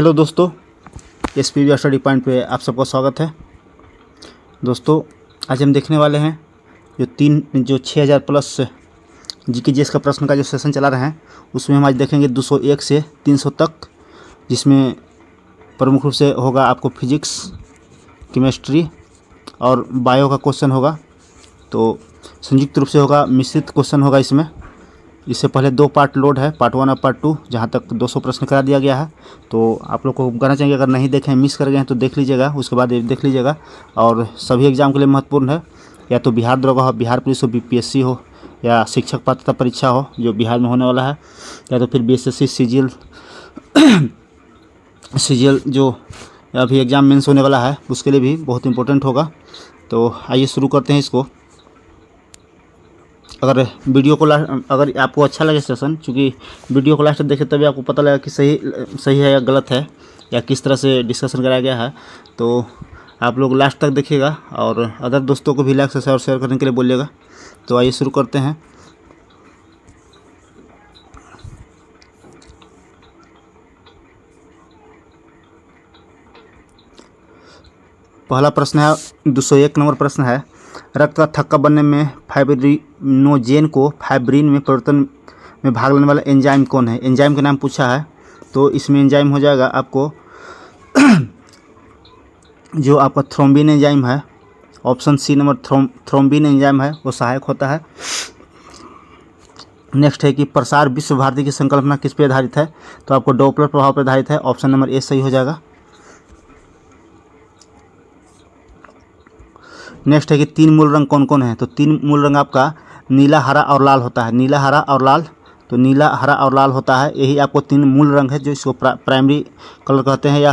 Hello दोस्तों, SPV study point पे आप सबका स्वागत है। दोस्तों, आज हम देखने वाले हैं जो 6000 प्लस जीके का प्रश्न का जो सेशन चला रहे हैं, उसमें हम आज देखेंगे 201 से 300 तक, जिसमें प्रमुख रूप से होगा आपको फिजिक्स, केमिस्ट्री और बायो का क्वेश्चन होगा। तो संयुक्त रूप से होगा, मिश्रित क्वेश्चन होगा इसमें। इससे पहले 2 पार्ट लोड है, पार्ट 1 और पार्ट 2, जहाँ तक 200 प्रश्न करा दिया गया है। तो आप लोग को कहना चाहिए, अगर नहीं देखें, मिस कर गए हैं तो देख लीजिएगा, उसके बाद देख लीजिएगा। और सभी एग्ज़ाम के लिए महत्वपूर्ण है, या तो बिहार दरोगा हो, बिहार पुलिस हो, बीपीएससी हो, या शिक्षक पात्रता परीक्षा हो जो बिहार में होने वाला है, या तो फिर बीएसएससी सीजीएल जो अभी एग्ज़ाम मेंस होने वाला है, उसके लिए भी बहुत इंपॉर्टेंट होगा। तो आइए शुरू करते हैं इसको। अगर आपको अच्छा लगे सेशन, चूँकि वीडियो को लास्ट तक देखें तभी आपको पता लगेगा कि सही है या गलत है, या किस तरह से डिस्कशन कराया गया है। तो आप लोग लास्ट तक देखिएगा और अदर दोस्तों को भी लाइक और शेयर करने के लिए बोलिएगा। तो आइए शुरू करते हैं। पहला प्रश्न है, 201 नंबर प्रश्न है, रक्त का थक्का बनने में फाइब्रिनोजेन को फाइब्रिन में परिवर्तन में भाग लेने वाला एंजाइम कौन है? एंजाइम का नाम पूछा है। तो इसमें एंजाइम हो जाएगा आपको जो आपका थ्रोम्बिन एंजाइम है, option C number thrombin enzyme है, वो सहायक होता है। नेक्स्ट है कि प्रसार विश्व भारती की संकल्पना किस पे आधारित है? तो आपको डॉपलर प्रभाव पर आधारित है, ऑप्शन नंबर ए सही हो जाएगा। नेक्स्ट है कि 3 मूल रंग कौन कौन है? तो 3 मूल रंग आपका नीला, हरा और लाल होता है। नीला, हरा और लाल, तो नीला, हरा और लाल होता है। यही आपको 3 मूल रंग है जो इसको प्राइमरी कलर कहते हैं या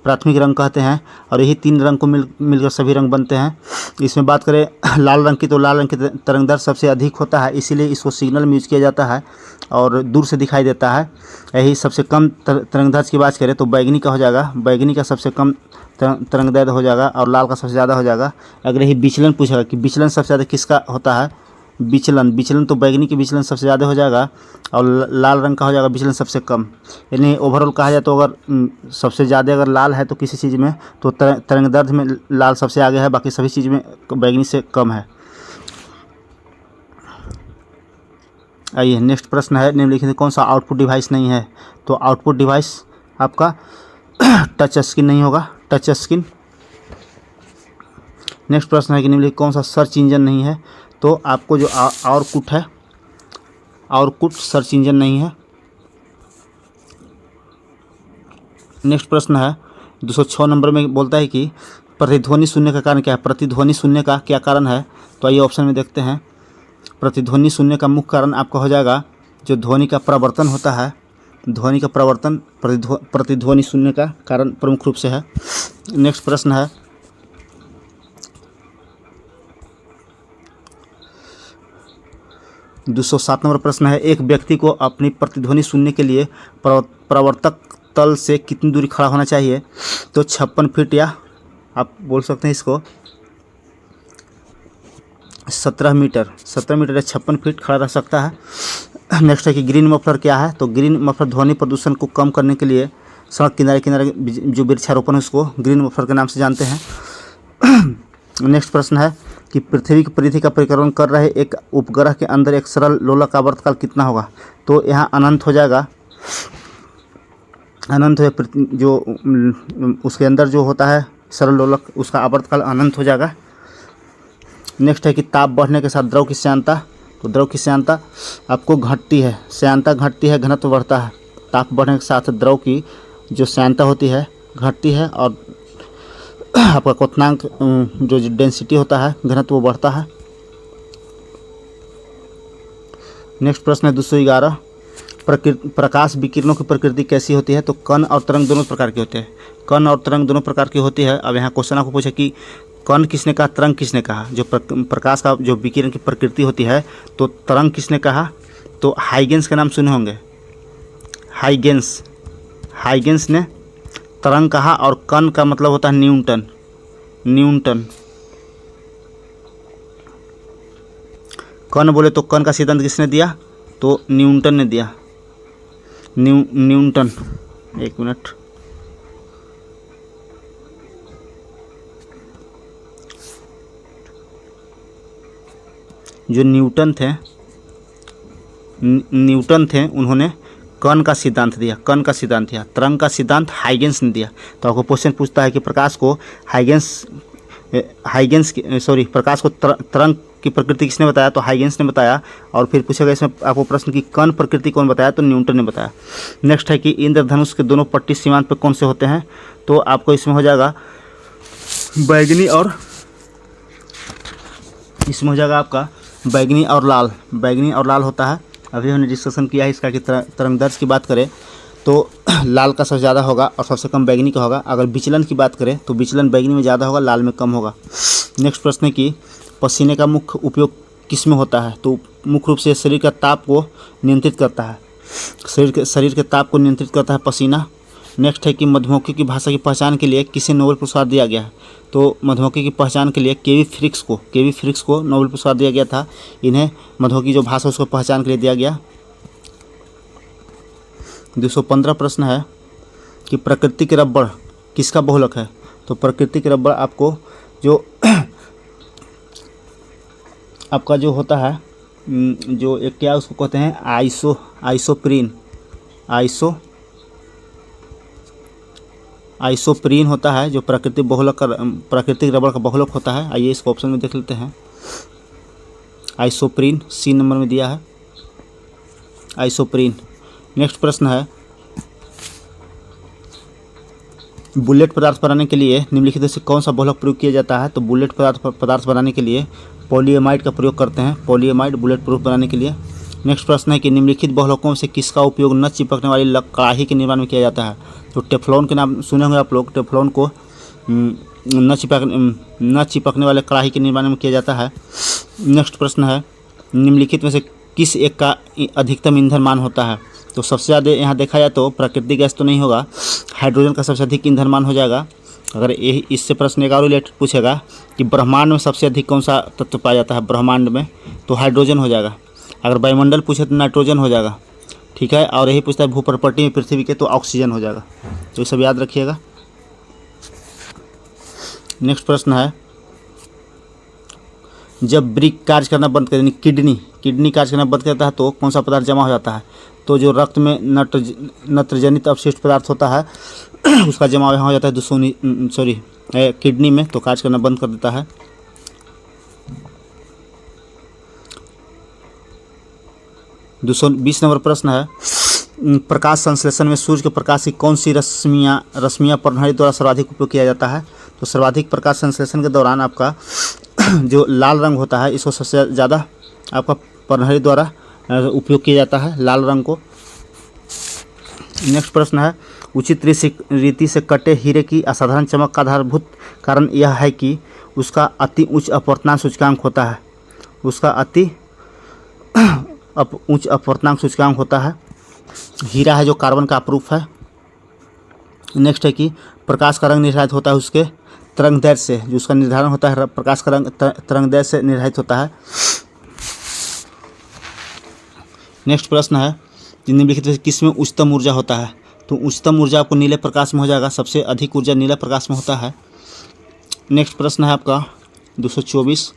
प्राथमिक रंग कहते हैं, और यही 3 रंग को मिलकर सभी रंग बनते हैं। इसमें बात करें लाल रंग की, तो लाल रंग की तरंगदैर्घ्य सबसे अधिक होता है, इसीलिए इसको सिग्नल में यूज किया जाता है और दूर से दिखाई देता है। यही सबसे कम तरंगदैर्घ्य की बात करें तो बैगनी का हो जाएगा, बैगनी का सबसे कम तरंगदैर्घ्य हो जाएगा और लाल का सबसे ज़्यादा हो जाएगा। अगर यही विचलन पूछेगा कि विचलन सबसे ज़्यादा किसका होता है, विचलन तो बैगनी के विचलन सबसे ज़्यादा हो जाएगा और लाल रंग का हो जाएगा विचलन सबसे कम। यानी ओवरऑल कहा जाए तो अगर सबसे ज़्यादा अगर लाल है तो किसी चीज़ में, तो तरंगदैर्घ्य में लाल सबसे आगे है, बाकी सभी चीज़ में बैगनी से कम है। आइए नेक्स्ट प्रश्न है, निम्नलिखित कौन सा आउटपुट डिवाइस नहीं है? तो आउटपुट डिवाइस आपका टच स्क्रीन नहीं होगा, टच स्क्रीन। नेक्स्ट प्रश्न है कि निम्नलिखित कौन सा सर्च इंजन नहीं है? तो आपको जो आउटपुट है, आउटपुट सर्च इंजन नहीं है। नेक्स्ट प्रश्न है 206 नंबर में, बोलता है कि प्रतिध्वनि सुनने का कारण क्या है? प्रतिध्वनि सुनने का क्या कारण है? तो आइए ऑप्शन में देखते हैं। प्रतिध्वनि सुनने का मुख्य कारण आपका हो जाएगा जो ध्वनि का प्रवर्तन होता है, ध्वनि का प्रवर्तन प्रतिध्वनि सुनने का कारण प्रमुख रूप से है। नेक्स्ट प्रश्न है 207 नंबर प्रश्न है, एक व्यक्ति को अपनी प्रतिध्वनि सुनने के लिए प्रवर्तक तल से कितनी दूरी खड़ा होना चाहिए? तो 56 फीट, या आप बोल सकते हैं इसको 17 मीटर या 56 फीट खड़ा रह सकता है। नेक्स्ट है कि ग्रीन मफलर क्या है? तो ग्रीन मफलर ध्वनि प्रदूषण को कम करने के लिए सड़क किनारे जो वृक्षारोपण है उसको ग्रीन मफलर के नाम से जानते हैं। नेक्स्ट प्रश्न है कि पृथ्वी की परिधि का परिक्रमण कर रहे एक उपग्रह के अंदर एक सरल लोलक का आवर्तकाल कितना होगा? तो यहाँ अनंत हो जाएगा, अनंत है जो उसके अंदर जो होता है सरल लोलक, उसका आवर्तकाल अनंत हो जाएगा। नेक्स्ट है कि ताप बढ़ने के साथ द्रव की श्यानता, तो द्रव की श्यानता आपको घटती है, श्यानता घटती है, घनत्व बढ़ता है। ताप बढ़ने के साथ द्रव की जो श्यानता होती है घटती है, और आपका क्वथनांक जो डेंसिटी होता है, घनत्व वो बढ़ता है। नेक्स्ट प्रश्न है 211, प्रकाश विकिरणों की प्रकृति कैसी होती है? तो कण और तरंग दोनों प्रकार के होते हैं, कण और तरंग दोनों प्रकार की होती है। अब यहाँ क्वेश्चन आपको पूछा कि कण किसने कहा, तरंग किसने कहा? जो प्रकाश का जो विकिरण की प्रकृति होती है, तो तरंग किसने कहा? तो हाइगेंस का नाम सुने होंगे, हाइगेंस ने तरंग कहा, और कण का मतलब होता है न्यूटन। कण बोले तो कण का सिद्धांत किसने दिया? तो न्यूटन ने दिया, न्यूटन। एक मिनट, जो न्यूटन थे उन्होंने कण का सिद्धांत दिया। तरंग का सिद्धांत हाइगेंस ने दिया। तो आपको क्वेश्चन पूछता है कि प्रकाश को तरंग की प्रकृति किसने बताया, तो हाइगेंस ने बताया। और फिर पूछेगा इसमें आपको प्रश्न की कण प्रकृति कौन बताया, तो न्यूटन ने बताया। नेक्स्ट है कि इंद्रधनुष के दोनों पट्टी सीमांत पर कौन से होते हैं, तो आपको इसमें हो जाएगा बैंगनी और आपका बैंगनी और लाल होता है। अभी हमने डिस्कशन किया है इसका कि तरंग दैर्ध्य की बात करें तो लाल का सबसे ज़्यादा होगा और सबसे कम बैंगनी का होगा। अगर विचलन की बात करें तो विचलन बैंगनी में ज़्यादा होगा, लाल में कम होगा। नेक्स्ट प्रश्न है कि पसीने का मुख्य उपयोग किस में होता है, तो मुख्य रूप से शरीर का ताप को नियंत्रित करता है। शरीर के ताप को नियंत्रित करता है पसीना। नेक्स्ट है कि मधुमक्खी की भाषा की पहचान के लिए किसे नोबेल पुरस्कार दिया गया है, तो मधुमक्खी की पहचान के लिए केवी फ्रिक्स को नोबेल पुरस्कार दिया गया था। इन्हें मधुमक्खी जो भाषा उसको पहचान के लिए दिया गया। 215 प्रश्न है कि प्राकृतिक रबड़ किसका बहुलक है, तो प्राकृतिक रबड़ आपको जो आपका जो होता है जो एक क्या उसको कहते हैं आइसोप्रीन होता है, जो प्राकृतिक रबड़ का बहुलक होता है। आइए इसको ऑप्शन में देख लेते हैं। आइसोप्रीन सी नंबर में दिया है आइसोप्रीन। नेक्स्ट प्रश्न है बुलेट पदार्थ बनाने के लिए निम्नलिखित में से कौन सा बहुलक प्रयोग किया जाता है, तो बुलेट पदार्थ बनाने के लिए पॉलीएमाइड का प्रयोग करते हैं। पॉलीएमाइड बुलेट प्रूफ बनाने के लिए। नेक्स्ट प्रश्न है कि निम्नलिखित बहुलकों से किसका उपयोग न चिपकने वाली कड़ाही के निर्माण में किया जाता है, तो टेफ्लॉन के नाम सुने होंगे आप लोग। टेफ्लॉन को न चिपकने वाले कड़ाही के निर्माण में किया जाता है। नेक्स्ट प्रश्न है निम्नलिखित में से किस एक का अधिकतम ईंधन मान होता है, तो सबसे ज़्यादा यहाँ देखा जाए तो प्राकृतिक गैस तो नहीं होगा, हाइड्रोजन का सबसे अधिक ईंधन मान हो जाएगा। अगर यही इससे प्रश्न एक और रिलेटेड पूछेगा कि ब्रह्मांड में सबसे अधिक कौन सा तत्व पाया जाता है ब्रह्मांड में, तो हाइड्रोजन हो जाएगा। अगर वायुमंडल पूछे तो नाइट्रोजन हो जाएगा, ठीक है। और यही पूछता है भूप्रपट्टी में पृथ्वी के, तो ऑक्सीजन हो जाएगा। तो ये सब याद रखिएगा। नेक्स्ट प्रश्न है जब ब्रिक कार्य करना बंद करे, किडनी कार्य करना बंद करता है तो कौन सा पदार्थ जमा हो जाता है, तो जो रक्त में नत्रजनित अपशिष्ट पदार्थ होता है उसका जमाव यहाँ हो जाता है किडनी में, तो कार्य करना बंद कर देता है। 220 नंबर प्रश्न है प्रकाश संश्लेषण में सूर्य के प्रकाश की कौन सी रश्मियाँ प्रणाली द्वारा सर्वाधिक उपयोग किया जाता है, तो सर्वाधिक प्रकाश संश्लेषण के दौरान आपका जो लाल रंग होता है इसको सबसे ज़्यादा आपका प्रणाली द्वारा उपयोग किया जाता है, लाल रंग को। नेक्स्ट प्रश्न है उचित रीति से कटे हीरे की असाधारण चमक का आधारभूत कारण यह है कि उसका अति उच्च अपवर्तनांक सूचकांक होता है। उच्च अपवर्तनांक सूचकांक होता है। हीरा है जो कार्बन का अपरूप है। नेक्स्ट है कि प्रकाश का रंग निर्धारित होता है उसके तरंग दैर्ध्य से, जो उसका निर्धारण होता है प्रकाश का रंग तरंग दैर्ध्य से निर्धारित होता है। नेक्स्ट प्रश्न है निम्नलिखित किस में उच्चतम ऊर्जा होता है, तो उच्चतम ऊर्जा आपको नीले प्रकाश में हो जाएगा, सबसे अधिक ऊर्जा नीला प्रकाश में होता है। नेक्स्ट प्रश्न है आपका 224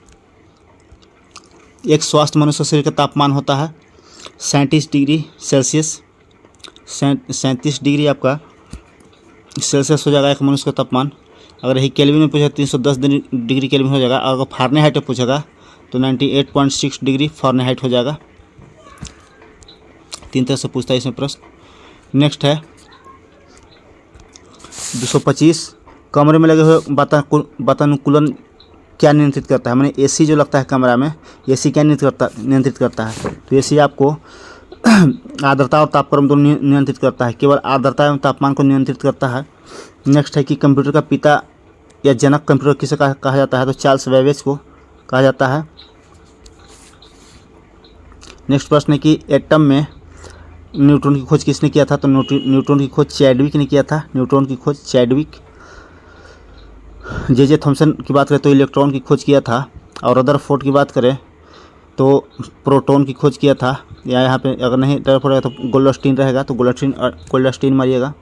एक स्वस्थ मनुष्य शरीर का तापमान होता है 37 डिग्री सेल्सियस। 37 डिग्री आपका सेल्सियस हो जाएगा एक मनुष्य का तापमान। अगर यही केल्विन में पूछा 310 डिग्री केल्विन हो जाएगा। अगर फारेनहाइट में पूछेगा तो 98.6 डिग्री फारेनहाइट हो जाएगा। 3 तरह से पूछता है इसमें प्रश्न। नेक्स्ट है 225 कमरे में लगे हुए वातानुकूलन क्या नियंत्रित करता है, मैंने एसी जो लगता है कमरा में, एसी क्या नियंत्रित करता है, तो एसी आपको आर्द्रता और तापक्रम दोनों नियंत्रित करता है, केवल आर्द्रता एवं तापमान को नियंत्रित करता है। नेक्स्ट है कि कंप्यूटर का पिता या जनक कंप्यूटर किसे कहा जाता है, तो चार्ल्स बेबेज को कहा जाता है। नेक्स्ट प्रश्न है कि एटम में न्यूट्रॉन की खोज किसने किया था, तो न्यूट्रॉन की खोज चैडविक ने किया था। न्यूट्रॉन की खोज चैडविक। जे थॉमसन की बात करें तो इलेक्ट्रॉन की खोज किया था। और रदरफोर्ड की बात करें तो प्रोटॉन की खोज किया था। या यहाँ पे अगर नहीं रदरफोर्ड रहेगा तो गोल्डस्टीन रहेगा, तो गोल्डस्टीन मारिएगा।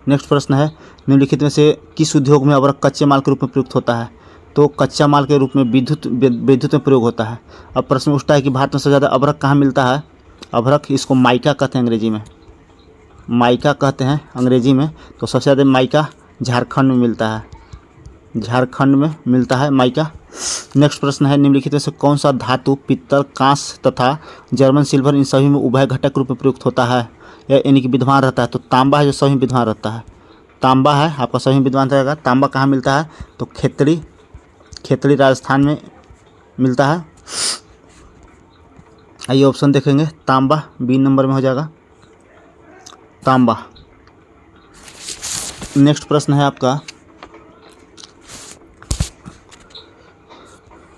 नेक्स्ट प्रश्न है निम्नलिखित में से किस उद्योग में अवरक कच्चे माल के रूप में प्रयुक्त होता है, तो कच्चा माल के रूप में विद्युत में प्रयोग होता है। अब प्रश्न उठता है कि भारत में सबसे ज़्यादा अभ्रक कहाँ मिलता है। अभ्रक इसको माइका कहते हैं अंग्रेजी में, माइका कहते हैं अंग्रेजी में। तो सबसे ज़्यादा माइका झारखंड में मिलता है, झारखंड में मिलता है माइका। नेक्स्ट प्रश्न है, निम्नलिखित में से कौन सा धातु पित्तल, कांस्य तथा जर्मन सिल्वर इन सभी में उभय घटक रूप में प्रयुक्त होता है, यानी कि विद्यमान रहता है। तो तांबा है जो सभी विद्यमान रहता है, तांबा है आपका सभी विद्यमान रहेगा। तांबा कहाँ मिलता है, तो खेतड़ी राजस्थान में मिलता है। आइए ऑप्शन देखेंगे, तांबा बी नंबर में हो जाएगा, तांबा। नेक्स्ट प्रश्न है आपका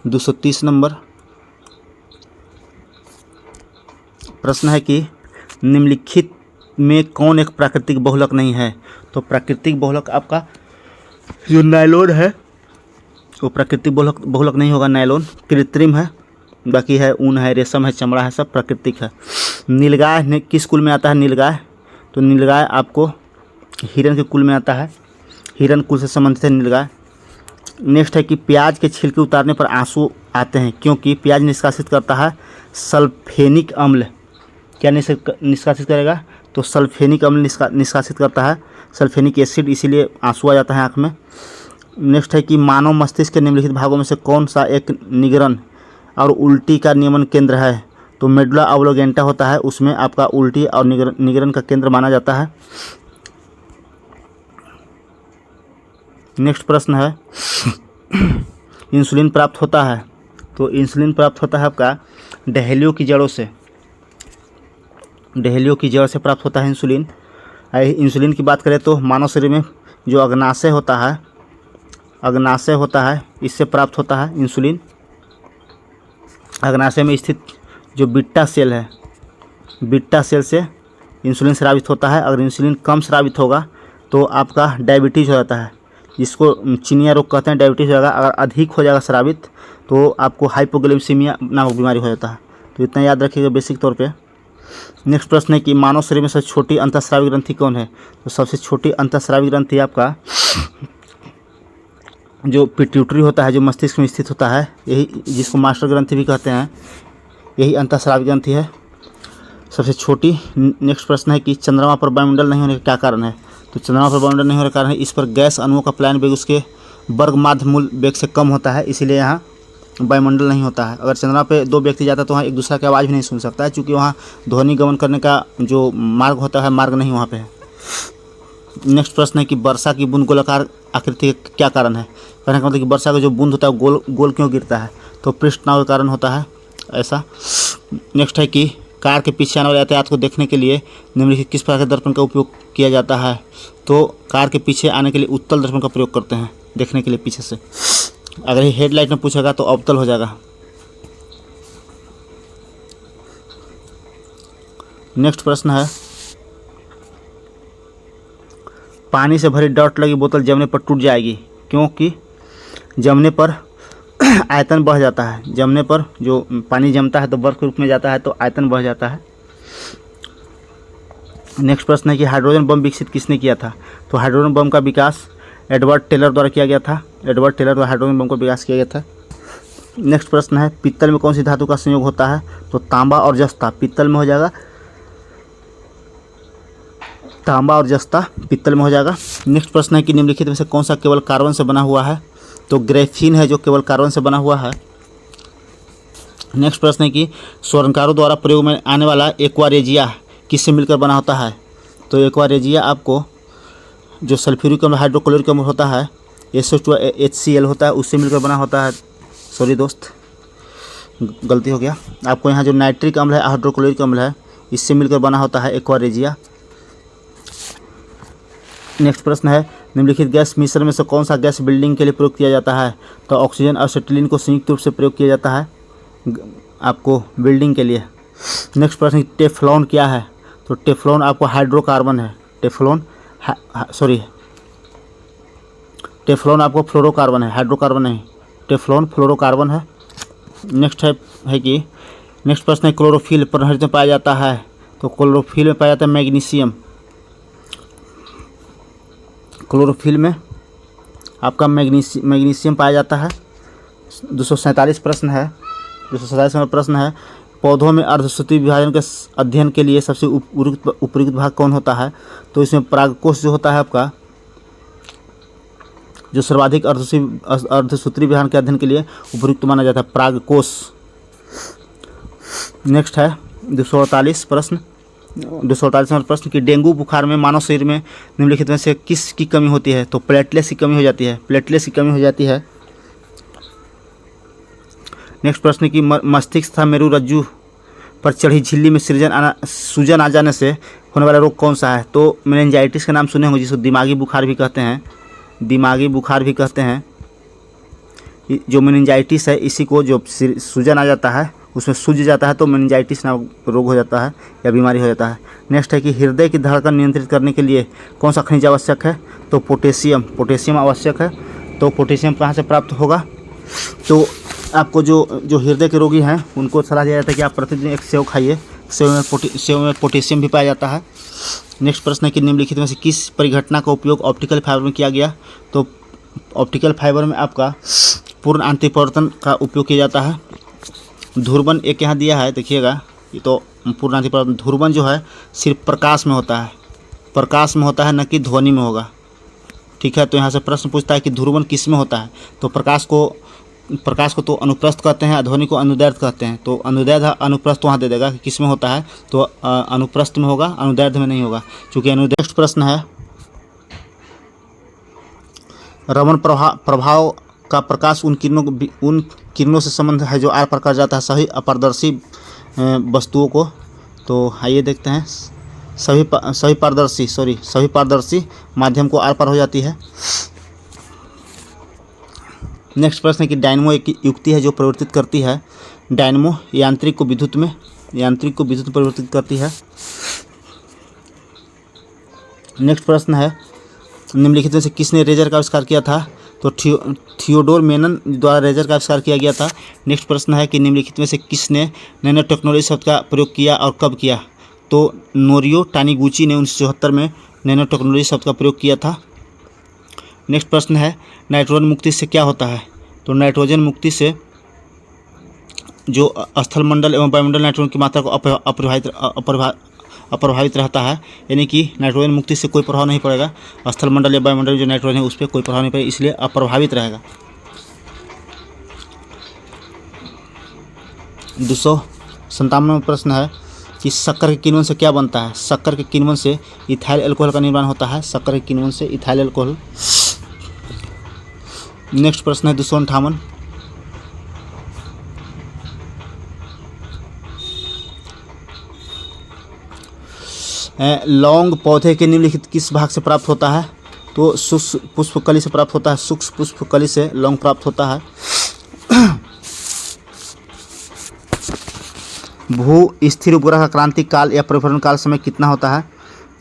230 नंबर। प्रश्न है कि निम्नलिखित में कौन एक प्राकृतिक बहुलक नहीं है। तो प्राकृतिक बहुलक आपका जो नायलॉन है वो प्राकृतिक बहुलक नहीं होगा, नायलॉन कृत्रिम है। बाकी है ऊन है, रेशम है, चमड़ा है, सब प्राकृतिक है। नीलगाय किस कुल में आता है, नीलगाय, तो नीलगाय आपको हिरन के कुल में आता है, हिरन कुल से संबंधित है नीलगाय। नेक्स्ट है कि प्याज के छिलके उतारने पर आंसू आते हैं क्योंकि प्याज निष्कासित करता है सल्फेनिक अम्ल। क्या निष्कासित करेगा, तो सल्फेनिक अम्ल निष्कासित करता है, सल्फेनिक एसिड, इसीलिए आंसू आ जाता है आँख में। नेक्स्ट है कि मानव मस्तिष्क के निम्नलिखित भागों में से कौन सा एक निगरन और उल्टी का नियमन केंद्र है। तो मेडुला ऑब्लोगेंटा होता है, उसमें आपका उल्टी और निगरन का केंद्र माना जाता है। नेक्स्ट प्रश्न है, इंसुलिन प्राप्त होता है। तो इंसुलिन प्राप्त होता है आपका डहेलियों की जड़ों से, डहेलियों की जड़ से प्राप्त होता है इंसुलिन। इंसुलिन की बात करें तो मानव शरीर में जो अग्नाशय होता है, अग्नाशय होता है, इससे प्राप्त होता है इंसुलिन। अग्नाशय में स्थित जो बीटा सेल है, बीटा सेल से इंसुलिन स्रावित होता है। अगर इंसुलिन कम स्रावित होगा तो आपका डायबिटीज़ हो जाता है, जिसको चीनिया रोग कहते हैं, डायबिटीज़ हो जाएगा। अगर अधिक हो जाएगा स्रावित तो आपको हाइपोग्लाइसीमिया नामक बीमारी हो जाता है। तो इतना याद रखिएगा बेसिक तौर पे। नेक्स्ट प्रश्न है कि मानव शरीर में सबसे छोटी अंतःस्रावी ग्रंथि कौन है। तो सबसे छोटी अंतःस्रावी ग्रंथि आपका जो पिट्यूटरी होता है, जो मस्तिष्क में स्थित होता है, यही जिसको मास्टर ग्रंथि भी कहते हैं, यही अंतःस्रावी ग्रंथि है, सबसे छोटी। नेक्स्ट प्रश्न है कि चंद्रमा पर वायुमंडल नहीं होने का क्या कारण है। तो चंद्रमा पर वायुमंडल नहीं होने का कारण है, इस पर गैस अणुओं का पलायन वेग उसके वर्ग माध्य मूल वेग से कम होता है, इसीलिए यहाँ वायुमंडल नहीं होता है। अगर चंद्रमा पे दो व्यक्ति जाता है तो वहाँ एक दूसरे की आवाज़ भी नहीं सुन सकता है, क्योंकि वहाँ ध्वनि गमन करने का जो मार्ग होता है, मार्ग नहीं वहाँ पे है। नेक्स्ट प्रश्न है कि वर्षा की बूंद गोलाकार आकृति का क्या कारण है। कहने का मतलब कि वर्षा का जो बूंद होता है गोल गोल क्यों गिरता है, तो पृष्ठ तनाव के कारण होता है ऐसा। नेक्स्ट है कि कार के पीछे आने वाले यातायात को देखने के लिए निम्नलिखित किस प्रकार के दर्पण का उपयोग किया जाता है। तो कार के पीछे आने के लिए उत्तल दर्पण का प्रयोग करते हैं देखने के लिए पीछे से। अगर ये हेडलाइट में पूछेगा तो अवतल हो जाएगा। नेक्स्ट प्रश्न है, पानी से भरी डॉट लगी बोतल जमने पर टूट जाएगी क्योंकि जमने पर आयतन बढ़ जाता है। जमने पर जो पानी जमता है तो बर्फ के रूप में जाता है, तो आयतन बढ़ जाता है। नेक्स्ट प्रश्न है कि हाइड्रोजन बम विकसित किसने किया था। तो हाइड्रोजन बम का विकास एडवर्ड टेलर द्वारा किया गया था, एडवर्ड टेलर द्वारा हाइड्रोजन बम का विकास किया गया था। नेक्स्ट प्रश्न है, पीतल में कौन सी धातु का संयोग होता है। तो तांबा और जस्ता पीतल में हो जाएगा, तांबा और जस्ता पीतल में हो जाएगा। नेक्स्ट प्रश्न है कि निम्नलिखित में से कौन सा केवल कार्बन से बना हुआ है। तो ग्रेफीन है जो केवल कार्बन से बना हुआ है। नेक्स्ट प्रश्न है कि स्वर्णकारों द्वारा प्रयोग में आने वाला एक्वारेजिया किससे मिलकर बना होता है। तो एक्वारेजिया आपको जो सल्फ्यूरिक अम्ल हाइड्रोक्लोरिक अम्ल होता है, HCl होता है, उससे मिलकर बना होता है। सॉरी दोस्त, गलती हो गया। आपको यहाँ जो नाइट्रिक अम्ल है, हाइड्रोक्लोरिक अम्ल है, इससे मिलकर बना होता है एक्वारेजिया। नेक्स्ट प्रश्न है, निम्नलिखित गैस मिश्रण में से कौन सा गैस बिल्डिंग के लिए प्रयोग किया जाता है। तो ऑक्सीजन और एसिटिलीन को संयुक्त रूप से प्रयोग किया जाता है आपको बिल्डिंग के लिए। नेक्स्ट प्रश्न, टेफ्लॉन क्या है। तो टेफ्लॉन आपको हाइड्रोकार्बन है, टेफ्लॉन आपको फ्लोरोकार्बन है, हाइड्रोकार्बन नहीं, टेफ्लॉन फ्लोरोकार्बन है। नेक्स्ट है कि नेक्स्ट प्रश्न है, क्लोरोफिल पर्णहरित में पाया जाता है। तो क्लोरोफिल में पाया जाता है मैग्नीशियम, क्लोरोफिल में आपका मैग्नीशियम पाया जाता है। 247 प्रश्न है, 247 नंबर प्रश्न है, पौधों में अर्धसूत्री विभाजन के अध्ययन के लिए सबसे उपयुक्त भाग कौन होता है? तो इसमें परागकोश जो होता है आपका, जो सर्वाधिक अर्धसूत्री विभाजन के अध्ययन के लिए उपयुक्त माना जाता है, परागकोश। नेक्स्ट है 248 प्रश्न, 248 नंबर प्रश्न कि डेंगू बुखार में मानव शरीर में निम्नलिखित में से किस की कमी होती है? तो प्लेटलेट्स की कमी हो जाती है, प्लेटलेट्स की कमी हो जाती है। नेक्स्ट प्रश्न कि मस्तिष्क तथा मेरुरज्जु पर चढ़ी झिल्ली में सूजन आ जाने से होने वाला रोग कौन सा है? तो मेनिंजाइटिस का नाम सुने होंगे, जिसको दिमागी बुखार भी कहते हैं, दिमागी बुखार भी कहते हैं। जो मेनिंजाइटिस है, इसी को जो सूजन आ जाता है, उसमें सूज जाता है तो मेनिंजाइटिस नाम रोग हो जाता है या बीमारी हो जाता है। नेक्स्ट है कि हृदय की धड़कन नियंत्रित करने के लिए कौन सा खनिज आवश्यक है? तो पोटेशियम, पोटेशियम आवश्यक है। तो पोटेशियम कहाँ से प्राप्त होगा? तो आपको जो हृदय के रोगी हैं उनको सलाह दिया जाता है कि आप प्रतिदिन एक सेव खाइए, सेव में पोटेशियम भी पाया जाता है। नेक्स्ट प्रश्न है कि निम्नलिखित में से किस परिघटना का उपयोग ऑप्टिकल फाइबर में किया गया? तो ऑप्टिकल फाइबर में आपका पूर्ण आंतरिक परिवर्तन का उपयोग किया जाता है। ध्रुवन एक यहाँ दिया है, देखिएगा, ये तो पूर्ण आंतरिक परिवर्तन। ध्रुवन जो है सिर्फ प्रकाश में होता है, प्रकाश में होता है, न कि ध्वनि में होगा। ठीक है, तो यहाँ से प्रश्न पूछता है कि ध्रुवन किस में होता है? तो प्रकाश को तो अनुप्रस्थ कहते हैं, ध्वनि को अनुदैर्ध्य कहते हैं। तो अनुदैर्ध्य अनुप्रस्थ वहाँ दे देगा कि किस में होता है, तो अनुप्रस्थ में होगा, अनुदैर्ध्य में नहीं होगा, क्योंकि नेक्स्ट प्रश्न है रमन प्रभाव का प्रकाश उन किरणों से संबंध है जो आर पार कर जाता है सभी अपारदर्शी वस्तुओं को। तो आइए देखते हैं, सभी पारदर्शी माध्यम को आर पार हो जाती है। नेक्स्ट प्रश्न है कि डायनमो एक युक्ति है जो परिवर्तित करती है, डायनमो यांत्रिक को विद्युत में परिवर्तित करती है। नेक्स्ट प्रश्न है निम्नलिखित में से किसने रेजर का आविष्कार किया था? तो थियोडोर मेनन द्वारा रेजर का आविष्कार किया गया था। नेक्स्ट प्रश्न है कि निम्नलिखित में से किसने नैनो टेक्नोलॉजी शब्द का प्रयोग किया और कब किया? तो नोरियो टानीगुची ने 1974 में नैनो टेक्नोलॉजी शब्द का प्रयोग किया था। नेक्स्ट प्रश्न है नाइट्रोजन मुक्ति से क्या होता है? तो नाइट्रोजन मुक्ति से जो स्थलमंडल एवं वायुमंडल नाइट्रोजन की मात्रा को अप्रभावित रहता है, यानी कि नाइट्रोजन मुक्ति से कोई प्रभाव नहीं पड़ेगा, स्थलमंडल या वायुमंडल जो नाइट्रोजन है उस पर कोई प्रभाव नहीं पड़ेगा, इसलिए अप्रभावित रहेगा। 257वां प्रश्न है कि शक्कर के किण्वन से क्या बनता है? शक्कर के किण्वन से इथाइल अल्कोहल का निर्माण होता है, शक्कर के किण्वन से इथाइल अल्कोहल। नेक्स्ट प्रश्न है 258, लौंग पौधे के निम्नलिखित किस भाग से प्राप्त होता है? तो शुष्क पुष्पकली से प्राप्त होता है, शुष्क पुष्पकली से लौंग प्राप्त होता है। भू स्थिर उपग्रह का क्रांति काल या परिभ्रमण काल समय कितना होता है?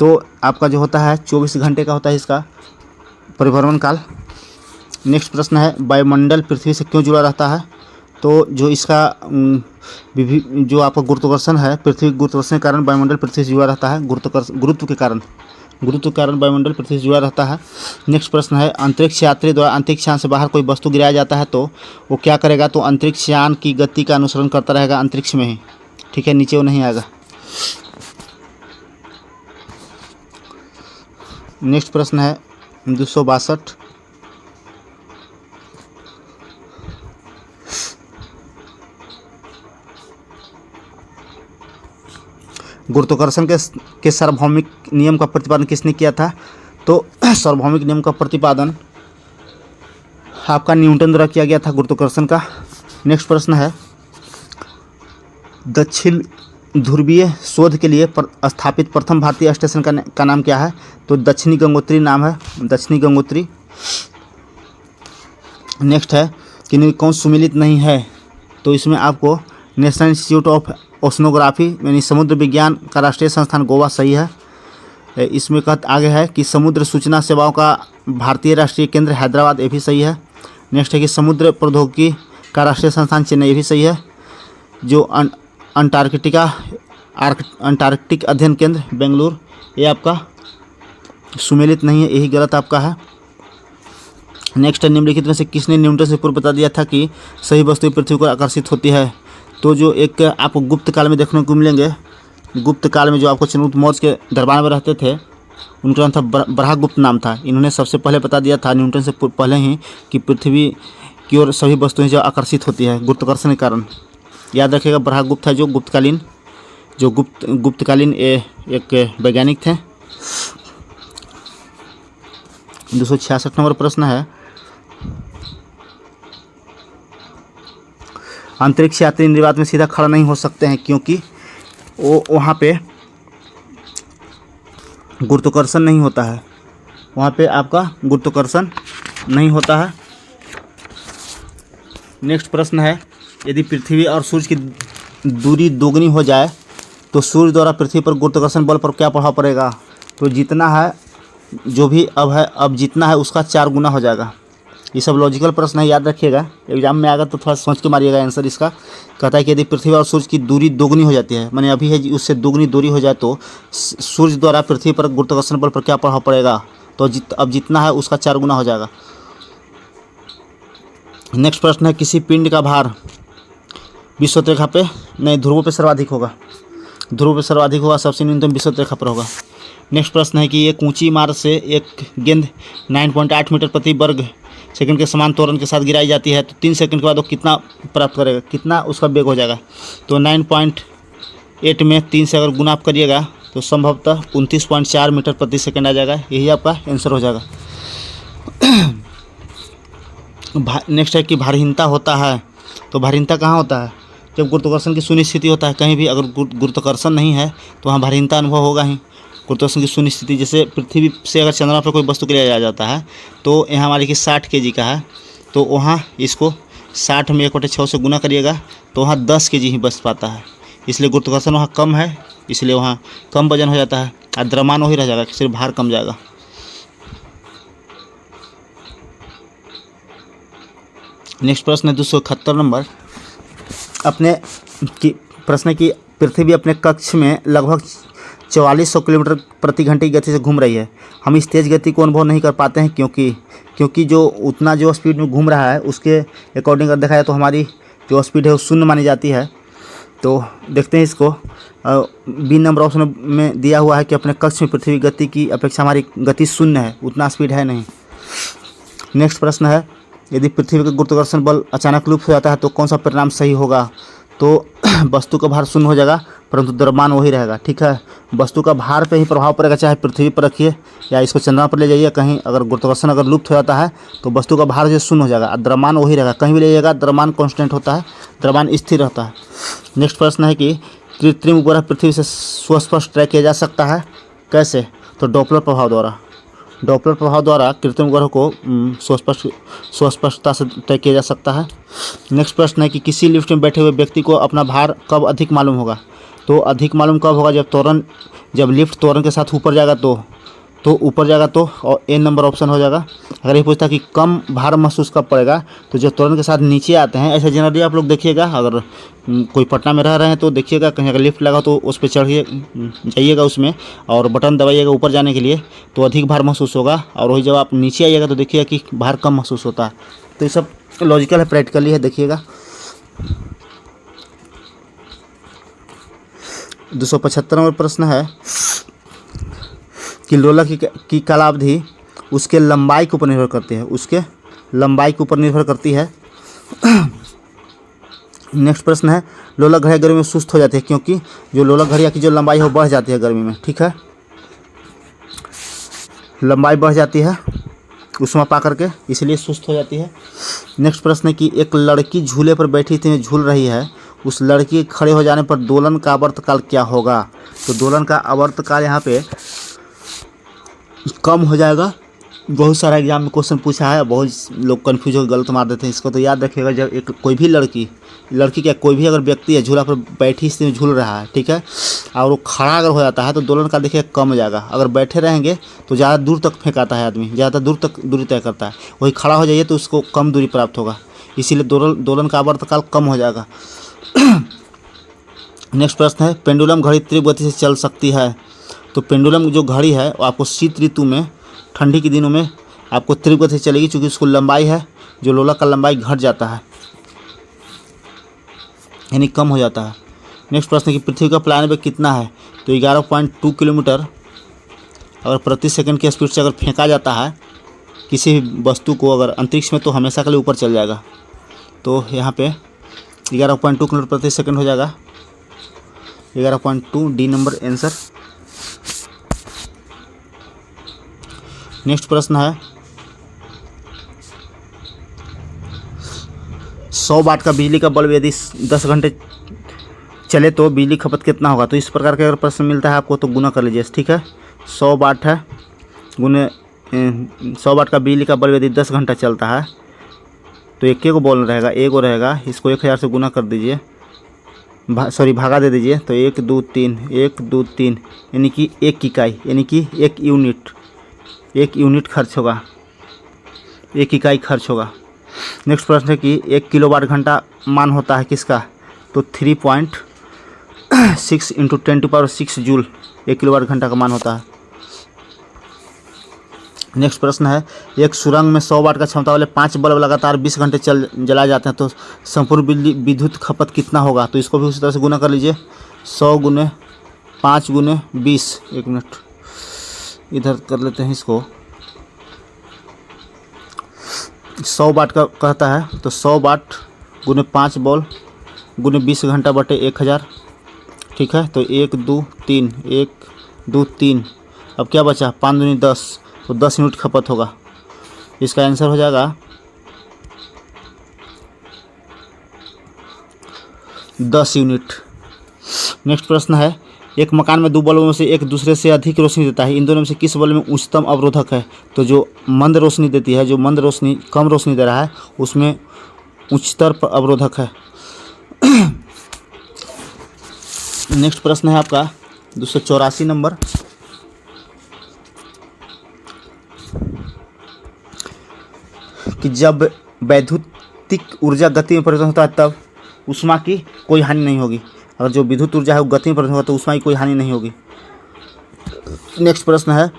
तो आपका जो होता है 24 घंटे का होता है इसका परिभ्रमण काल। नेक्स्ट प्रश्न है वायुमंडल पृथ्वी से क्यों जुड़ा रहता है? तो जो इसका जो आपका गुरुत्वाकर्षण है, पृथ्वी गुरुत्वाकर्षण के कारण वायुमंडल पृथ्वी से जुड़ा रहता है, गुरुत्व के कारण वायुमंडल पृथ्वी से जुड़ा रहता है। नेक्स्ट प्रश्न है अंतरिक्ष यात्री द्वारा अंतरिक्ष यान से बाहर कोई वस्तु गिराया जाता है तो वो क्या करेगा? तो अंतरिक्ष यान की गति का अनुसरण करता रहेगा अंतरिक्ष में ही, ठीक है, नीचे वो नहीं आएगा। नेक्स्ट प्रश्न है 262, गुरुत्वाकर्षण के सार्वभौमिक नियम का प्रतिपादन किसने किया था? तो सार्वभौमिक नियम का प्रतिपादन आपका न्यूटन द्वारा किया गया था गुरुत्वाकर्षण का। नेक्स्ट प्रश्न है दक्षिण ध्रुवीय शोध के लिए स्थापित प्रथम भारतीय स्टेशन का नाम क्या है? तो दक्षिणी गंगोत्री नाम है, दक्षिणी गंगोत्री। नेक्स्ट है कि कौन सुमेलित नहीं है? तो इसमें आपको नेशनल इंस्टीट्यूट ऑफ ओशनोग्राफी यानी समुद्र विज्ञान का राष्ट्रीय संस्थान गोवा सही है। इसमें आगे है कि समुद्र सूचना सेवाओं का भारतीय राष्ट्रीय केंद्र हैदराबाद, ये भी सही है। नेक्स्ट है कि समुद्र प्रौद्योगिकी का राष्ट्रीय संस्थान चेन्नई, ये भी सही है। जो अंटार्कटिक अध्ययन केंद्र बेंगलुरु, ये आपका सुमेलित नहीं है, यही गलत आपका है। नेक्स्ट है, निम्नलिखित में से किसने न्यूटन से पूर्व बता दिया था कि सही वस्तु पृथ्वी को आकर्षित होती है? तो जो एक आपको गुप्त काल में देखने को मिलेंगे, गुप्त काल में जो आपको चंद्रगुप्त मौर्य के दरबार में रहते थे, उनका नाम था बरहागुप्त नाम था। इन्होंने सबसे पहले बता दिया था न्यूटन से पहले ही कि पृथ्वी की ओर सभी वस्तुएं जो आकर्षित होती है गुरुत्वाकर्षण के कारण। याद रखिएगा, बरहागुप्त है जो गुप्तकालीन एक वैज्ञानिक थे। 266 नंबर प्रश्न है, अंतरिक्ष यात्री निर्वात में सीधा खड़ा नहीं हो सकते हैं क्योंकि वो वहाँ पे गुरुत्वाकर्षण नहीं होता है, वहाँ पे आपका गुरुत्वाकर्षण नहीं होता है। नेक्स्ट प्रश्न है, यदि पृथ्वी और सूर्य की दूरी दोगुनी हो जाए तो सूर्य द्वारा पृथ्वी पर गुरुत्वाकर्षण बल पर क्या प्रभाव पड़ेगा? तो जितना है, जो भी अब जितना है उसका 4 गुना हो जाएगा। ये सब लॉजिकल प्रश्न है, याद रखिएगा। एग्जाम में आएगा तो थोड़ा सोच के मारिएगा आंसर इसका। कहता है कि यदि पृथ्वी और सूर्य की दूरी दोगुनी हो जाती है, माने अभी है उससे दोगुनी दूरी हो जाए तो सूर्य द्वारा पृथ्वी पर गुरुत्वाकर्षण बल पर क्या प्रभाव पड़ेगा? तो अब जितना है उसका 4 गुना हो जाएगा। नेक्स्ट प्रश्न है, किसी पिंड का भार विषुवत रेखा पे नहीं, ध्रुवों पे सर्वाधिक होगा। ध्रुव पे सर्वाधिक होगा, सबसे न्यूनतम विषुवत रेखा पर होगा। नेक्स्ट प्रश्न है कि एक ऊंची इमारत से एक गेंद 9.8 मीटर प्रति वर्ग सेकंड के समान त्वरण के साथ गिराई जाती है तो 3 सेकंड के बाद वो कितना प्राप्त करेगा, कितना उसका वेग हो जाएगा? तो 9.8 में 3 से अगर गुना आप करिएगा तो संभवतः 29.4 मीटर प्रति सेकंड आ जाएगा। यही आपका आंसर हो जाएगा। नेक्स्ट है कि भारहीनता होता है, तो भारहीनता कहाँ होता है? जब गुरुत्वाकर्षण की शून्य स्थिति होता है कहीं भी, अगर गुरुत्वाकर्षण नहीं है तो वहाँ भारहीनता अनुभव होगा ही। गुरुत्वाकर्षण की शून्य स्थिति, जैसे पृथ्वी से अगर चंद्रमा पर कोई वस्तु के लिए लिया जाता है तो यहाँ हमारे कि 60 kg का है, तो वहाँ इसको 60 में 1/6 से गुना करिएगा तो वहाँ 10 kg ही बच पाता है। इसलिए गुरुत्वाकर्षण वहाँ कम है, इसलिए वहाँ कम वजन हो जाता है और द्रव्यमान वही रह जाएगा, सिर्फ भार कम जाएगा। नेक्स्ट प्रश्न है 271 नंबर। प्रश्न की पृथ्वी अपने कक्ष में लगभग 4400 किलोमीटर प्रति घंटे की गति से घूम रही है। हम इस तेज़ गति को अनुभव नहीं कर पाते हैं क्योंकि जो उतना जो स्पीड में घूम रहा है उसके अकॉर्डिंग अगर देखा जाए तो हमारी जो स्पीड है वो शून्य मानी जाती है। तो देखते हैं इसको। बी नंबर ऑप्शन में दिया हुआ है कि अपने कक्ष में पृथ्वी गति की अपेक्षा हमारी गति शून्य है, उतना स्पीड है नहीं। नेक्स्ट प्रश्न है, यदि पृथ्वी का गुरुत्वाकर्षण बल अचानक लुप्त हो जाता है तो कौन सा परिणाम सही होगा? तो वस्तु का भार शून्य हो जाएगा परंतु द्रव्यमान वही रहेगा। ठीक है, वस्तु का भार पे ही प्रभाव पड़ेगा, चाहे पृथ्वी पर रखिए या इसको चंद्रमा पर ले जाइए कहीं। अगर गुरुत्वाकर्षण अगर लुप्त हो जाता है तो वस्तु का भार जो शून्य हो जाएगा, द्रव्यमान वही रहेगा। कहीं भी ले जाइएगा द्रव्यमान कांस्टेंट होता है, द्रव्यमान स्थिर रहता है। नेक्स्ट प्रश्न है कि कृत्रिम उपग्रह पृथ्वी से सुस्पष्ट ट्रैक किया जा सकता है, कैसे? तो डॉपलर प्रभाव द्वारा। डॉपलर प्रभाव द्वारा कृत्रिम उपग्रह को सुस्पष्टता से तय किया जा सकता है। नेक्स्ट प्रश्न है कि किसी लिफ्ट में बैठे हुए व्यक्ति को अपना भार कब अधिक मालूम होगा? तो अधिक मालूम कब होगा? जब लिफ्ट त्वरण के साथ ऊपर जाएगा तो ऊपर जाएगा तो, और ए नंबर ऑप्शन हो जाएगा। अगर ये पूछता कि कम भार महसूस कब पड़ेगा, तो जब त्वरण के साथ नीचे आते हैं, ऐसे जनरली आप लोग देखिएगा। अगर कोई पटना में रह रहे हैं तो देखिएगा, कहीं अगर लिफ्ट लगा तो उस पर चढ़िए जाइएगा उसमें और बटन दबाइएगा ऊपर जाने के लिए, तो अधिक भार महसूस होगा। और वही जब आप नीचे आइएगा तो देखिएगा कि भार कम महसूस होता है। तो ये सब लॉजिकल है, प्रैक्टिकली है, देखिएगा। 275 नंबर प्रश्न है कि लोलक की कालावधि उसके लंबाई के ऊपर निर्भर करती है, उसके लंबाई के ऊपर निर्भर करती है। नेक्स्ट प्रश्न है, लोलक घड़ियाँ गर्मी में सुस्त हो जाती है क्योंकि जो लोलक घड़ियाँ की जो लंबाई है वो बढ़ जाती है गर्मी में। ठीक है, लंबाई बढ़ जाती है उष्मा पा करके, इसलिए सुस्त हो जाती है। नेक्स्ट प्रश्न है कि एक लड़की झूले पर बैठी थी, झूल रही है, उस लड़की के खड़े हो जाने पर दोलन का आवर्तकाल क्या होगा? तो दोलन का आवर्तकाल यहाँ पे कम हो जाएगा। बहुत सारा एग्जाम में क्वेश्चन पूछा है, बहुत लोग कंफ्यूज होकर गलत मार देते हैं इसको। तो याद रखिएगा, जब एक कोई भी लड़की क्या कोई भी अगर व्यक्ति है झूला पर बैठी स्थिति में झूल रहा है, ठीक है, और वो खड़ा अगर हो जाता है तो दोलन का देखिए कम हो जाएगा। अगर बैठे रहेंगे तो ज़्यादा दूर तक फेंकाता है आदमी, ज़्यादा दूर तक दूरी तय करता है। वही खड़ा हो जाइए तो उसको कम दूरी प्राप्त होगा, इसीलिए दोलन का आवर्तकाल कम हो जाएगा। नेक्स्ट प्रश्न है, पेंडुलम घड़ी तीव्र गति से चल सकती है। तो पेंडुलम जो घड़ी है वो आपको शीत ऋतु में, ठंडी के दिनों में आपको तीव्र गति से चलेगी, चूँकि उसको लंबाई है, जो लोला का लंबाई घट जाता है, यानी कम हो जाता है। नेक्स्ट प्रश्न है कि पृथ्वी का प्लान वेग कितना है? तो 11.2 किलोमीटर अगर प्रति सेकंड की स्पीड से अगर फेंका जाता है किसी भी वस्तु को अगर अंतरिक्ष में, तो हमेशा के लिए ऊपर चल जाएगा। तो यहाँ पे 11.2 किलोमीटर प्रति सेकंड हो जाएगा, 11.2 डी नंबर आंसर। नेक्स्ट प्रश्न है 100 वाट का बिजली का बल्ब यदि 10 घंटे चले तो बिजली खपत कितना होगा? तो इस प्रकार का अगर प्रश्न मिलता है आपको तो गुना कर लीजिए, ठीक है। 100 वाट है गुने 100 वाट का बिजली का बल्ब यदि 10 घंटा चलता है तो एक को बॉल रहेगा, एक को रहेगा, इसको 1000 से गुना कर दीजिए, भागा दे दीजिए, तो 1 2 3 1 2 3 यानी कि 1 इकाई, यानी कि 1 यूनिट खर्च होगा, 1 इकाई खर्च होगा। नेक्स्ट प्रश्न है कि 1 किलोवाट घंटा मान होता है किसका? तो 3.6 इंटू 10⁻6 जूल 1 किलोवाट घंटा का मान होता है। नेक्स्ट प्रश्न है एक सुरंग में 100 वाट का क्षमता वाले 5 बल्ब लगातार 20 घंटे जलाए जाते हैं तो संपूर्ण विद्युत खपत कितना होगा? तो इसको भी उसी तरह से गुना कर लीजिए, 100 गुने 5 गुने 20, 1 मिनट इधर कर लेते हैं इसको। 100 वाट का कहता है तो 100 वाट गुने 5 बॉल गुने 20 घंटा बटे 1000, ठीक है। तो 1 2 3 1 2 3, अब क्या बचा? 5 दूनी 10, तो 10 यूनिट खपत होगा। इसका आंसर हो जाएगा 10 यूनिट। नेक्स्ट प्रश्न है एक मकान में 2 बल्बों में से एक दूसरे से अधिक रोशनी देता है, इन दोनों में से किस बल्ब में उच्चतम अवरोधक है? तो जो मंद रोशनी देती है, जो मंद रोशनी कम रोशनी दे रहा है उसमें उच्चतर अवरोधक है। नेक्स्ट प्रश्न है आपका 284 नंबर, कि जब वैद्युतिक ऊर्जा गति में परिवर्तन होता है तब ऊष्मा की कोई हानि नहीं होगी। अगर जो विद्युत ऊर्जा है वो गति में परिवर्तन होगा तो ऊष्मा की कोई हानि नहीं होगी। नेक्स्ट प्रश्न है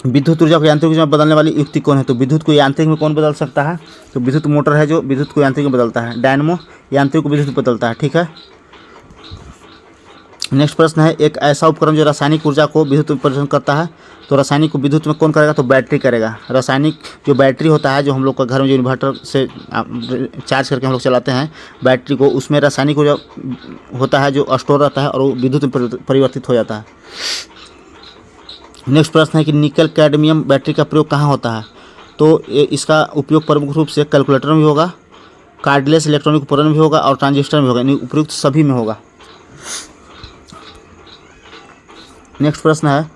विद्युत ऊर्जा को यांत्रिक ऊर्जा में बदलने वाली युक्ति कौन है? तो विद्युत को यांत्रिक में कौन बदल सकता है? तो विद्युत मोटर है जो विद्युत को यांत्रिक में बदलता है, डायनमो यांत्रिक को विद्युत में बदलता है, ठीक है। नेक्स्ट प्रश्न है एक ऐसा उपकरण जो रासायनिक ऊर्जा को विद्युत में परिवर्तन करता है, तो रासायनिक को विद्युत में कौन करेगा? तो बैटरी करेगा। रासायनिक जो बैटरी होता है, जो हम लोग का घर में जो इन्वर्टर से चार्ज करके हम लोग चलाते हैं बैटरी को, उसमें रासायनिक ऊर्जा होता है जो स्टोर रहता है और वो विद्युत में परिवर्तित हो जाता है। नेक्स्ट प्रश्न है कि निकल कैडमियम बैटरी का प्रयोग कहाँ होता है? तो इसका उपयोग प्रमुख रूप से कैलकुलेटर में भी होगा, कार्डलेस इलेक्ट्रॉनिक उपकरण में भी होगा और ट्रांजिस्टर में होगा, यानी उपयुक्त सभी में होगा। नेक्स्ट प्रश्न है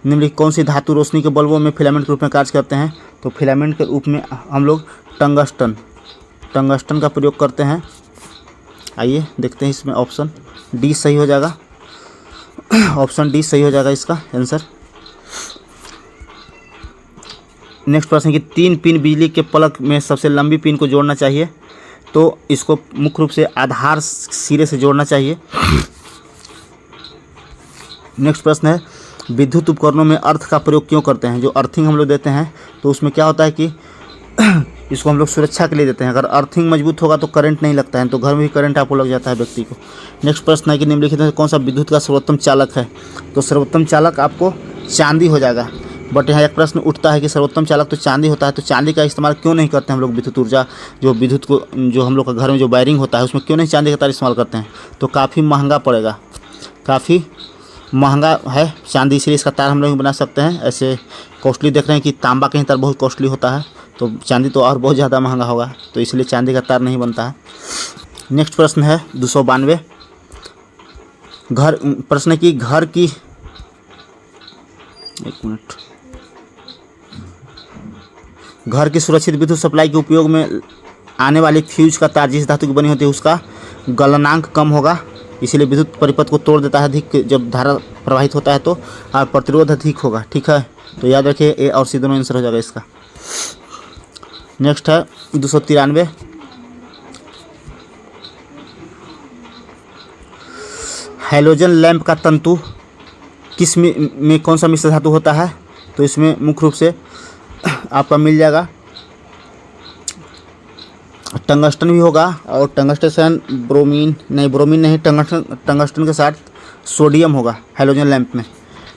निम्नलिखित कौन सी धातु रोशनी के बल्बों में फिलामेंट के रूप में कार्य करते हैं? तो फिलामेंट के रूप में हम लोग टंगस्टन का प्रयोग करते हैं। आइए देखते हैं इसमें ऑप्शन डी सही हो जाएगा, ऑप्शन डी सही हो जाएगा इसका आंसर। नेक्स्ट प्रश्न है कि 3 पिन बिजली के प्लग में सबसे लंबी पिन को जोड़ना चाहिए, तो इसको मुख्य रूप से आधार सिरे से जोड़ना चाहिए। नेक्स्ट प्रश्न है विद्युत उपकरणों में अर्थ का प्रयोग क्यों करते हैं? जो अर्थिंग हम लोग देते हैं तो उसमें क्या होता है कि इसको हम लोग सुरक्षा के लिए देते हैं। अगर अर्थिंग मजबूत होगा तो करंट नहीं लगता है, तो घर में भी करंट आपको लग जाता है व्यक्ति को। नेक्स्ट प्रश्न है कि निम्नलिखित में कौन सा विद्युत का सर्वोत्तम चालक है? तो सर्वोत्तम चालक आपको चांदी हो जाएगा। बट यहाँ एक प्रश्न उठता है कि सर्वोत्तम चालक तो चांदी होता है, तो चांदी का इस्तेमाल क्यों नहीं करते हम लोग विद्युत ऊर्जा, जो विद्युत को जो हम लोग का घर में जो वायरिंग होता है उसमें क्यों नहीं चांदी का तार इस्तेमाल करते हैं? तो काफ़ी महंगा पड़ेगा, काफ़ी महंगा है चांदी, इसलिए इसका तार हम लोग बना सकते हैं। ऐसे कॉस्टली देख रहे हैं कि तांबा कहीं तार बहुत कॉस्टली होता है, तो चांदी तो और बहुत ज़्यादा महंगा होगा, तो इसलिए चांदी का तार नहीं बनता है। नेक्स्ट प्रश्न है 292 प्रश्न की घर की, एक मिनट, घर की सुरक्षित विद्युत सप्लाई के उपयोग में आने वाली फ्यूज का तार जिस धातु की बनी होती है उसका गलनांक कम होगा, इसीलिए विद्युत परिपथ को तोड़ देता है अधिक जब धारा प्रवाहित होता है, तो और प्रतिरोध अधिक होगा, ठीक है। तो याद रखिए ए और सी दोनों आंसर हो जाएगा इसका। नेक्स्ट है 293 हैलोजन लैंप का तंतु किस में कौन सा मिश्र धातु होता है? तो इसमें मुख्य रूप से आपका मिल जाएगा। टंगस्टन भी होगा और टंगस्टन ब्रोमीन नहीं, टंगस्टन के साथ सोडियम होगा हैलोजन लैंप में।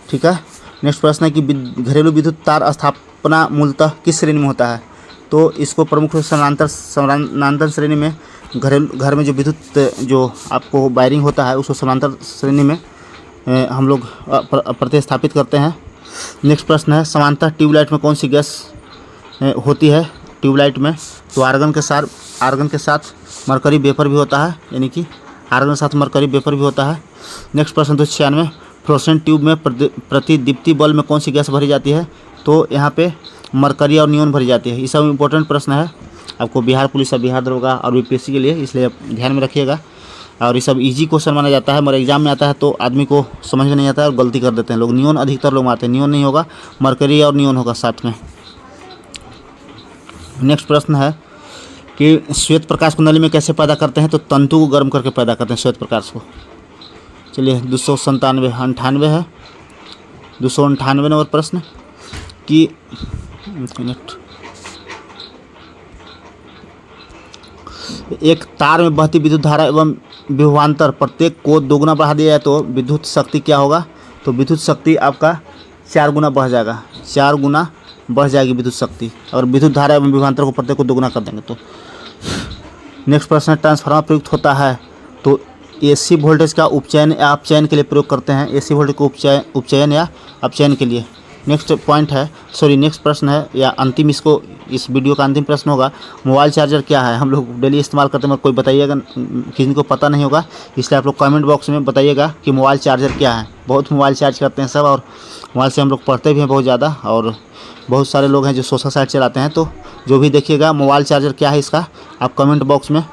ठीक है। नेक्स्ट प्रश्न है कि घरेलू विद्युत तार स्थापना मूलतः किस श्रेणी में होता है? तो इसको प्रमुख रूप से समानांतर श्रेणी में, घर में जो विद्युत जो आपको वायरिंग होता है उसको समानांतर श्रेणी में हम लोग प्रतिस्थापित करते हैं। नेक्स्ट प्रश्न है समांतर ट्यूबलाइट में कौन सी गैस होती है? ट्यूबलाइट में तो आर्गन के साथ मरकरी वेपर भी होता है, यानी कि आर्गन के साथ मरकरी वेपर भी होता है। नेक्स्ट प्रश्न 296 फ्लोरेसेंट ट्यूब में प्रतिदीप्ति बल्ब में कौन सी गैस भरी जाती है? तो यहाँ पे मरकरी और नियोन भरी जाती है। ये सब इंपॉर्टेंट प्रश्न है आपको बिहार पुलिस और बिहार दरोगा और बीपीएससी के लिए, इसलिए ध्यान में रखिएगा। और ये सब इजी क्वेश्चन माना जाता है, मगर एग्जाम में आता है तो आदमी को समझ में नहीं आता है और गलती कर देते हैं लोग। नियोन अधिकतर लोग मारते हैं, नियोन नहीं होगा, मरकरी और नियोन होगा साथ में। नेक्स्ट प्रश्न है कि श्वेत प्रकाश को नली में कैसे पैदा करते हैं? तो तंतु को गर्म करके पैदा करते हैं श्वेत प्रकाश को। चलिए 298 है 298 नंबर प्रश्न कि एक तार में बहती विद्युत धारा एवं विभवांतर प्रत्येक को 2 गुना बढ़ा दिया जाए तो विद्युत शक्ति क्या होगा? तो विद्युत शक्ति आपका 4 गुना बढ़ जाएगा, 4 गुना बढ़ जाएगी विद्युत शक्ति, और विद्युत धारा एवं विभवांतर को प्रत्येक को 2 गुना कर देंगे तो। नेक्स्ट प्रश्न ट्रांसफार्मर प्रयुक्त होता है तो एसी वोल्टेज का उपचयन या अपचयन के लिए प्रयोग करते हैं, एसी वोल्टेज को उपचयन या अपचयन के लिए। नेक्स्ट प्रश्न है या अंतिम, इस वीडियो का अंतिम प्रश्न होगा मोबाइल चार्जर क्या है? हम लोग डेली इस्तेमाल करते हैं, मगर कोई बताइएगा, किसी को पता नहीं होगा, इसलिए आप लोग कमेंट बॉक्स में बताइएगा कि मोबाइल चार्जर क्या है। बहुत मोबाइल चार्ज करते हैं सब, और मोबाइल से हम लोग पढ़ते भी हैं बहुत ज़्यादा, और बहुत सारे लोग हैं जो सोशल साइट चलाते हैं। तो जो भी देखिएगा मोबाइल चार्जर क्या है इसका, आप कमेंट बॉक्स में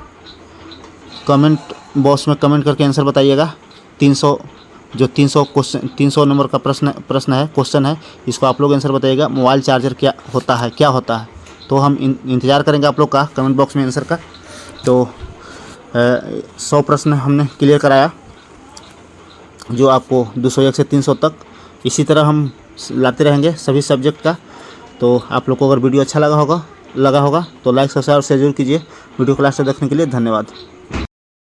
कमेंट करके आंसर बताइएगा। 300 नंबर का क्वेश्चन है, इसको आप लोग आंसर बताइएगा। मोबाइल चार्जर क्या होता है? तो हम इंतज़ार करेंगे आप लोग का कमेंट बॉक्स में आंसर का। तो 100 प्रश्न हमने क्लियर कराया, जो आपको 201 से 300 तक, इसी तरह हम लाते रहेंगे सभी सब्जेक्ट का। तो आप लोग को अगर वीडियो अच्छा लगा होगा तो लाइक सब्सक्राइब और शेयर जरूर कीजिए। वीडियो को लास्ट तक देखने के लिए धन्यवाद।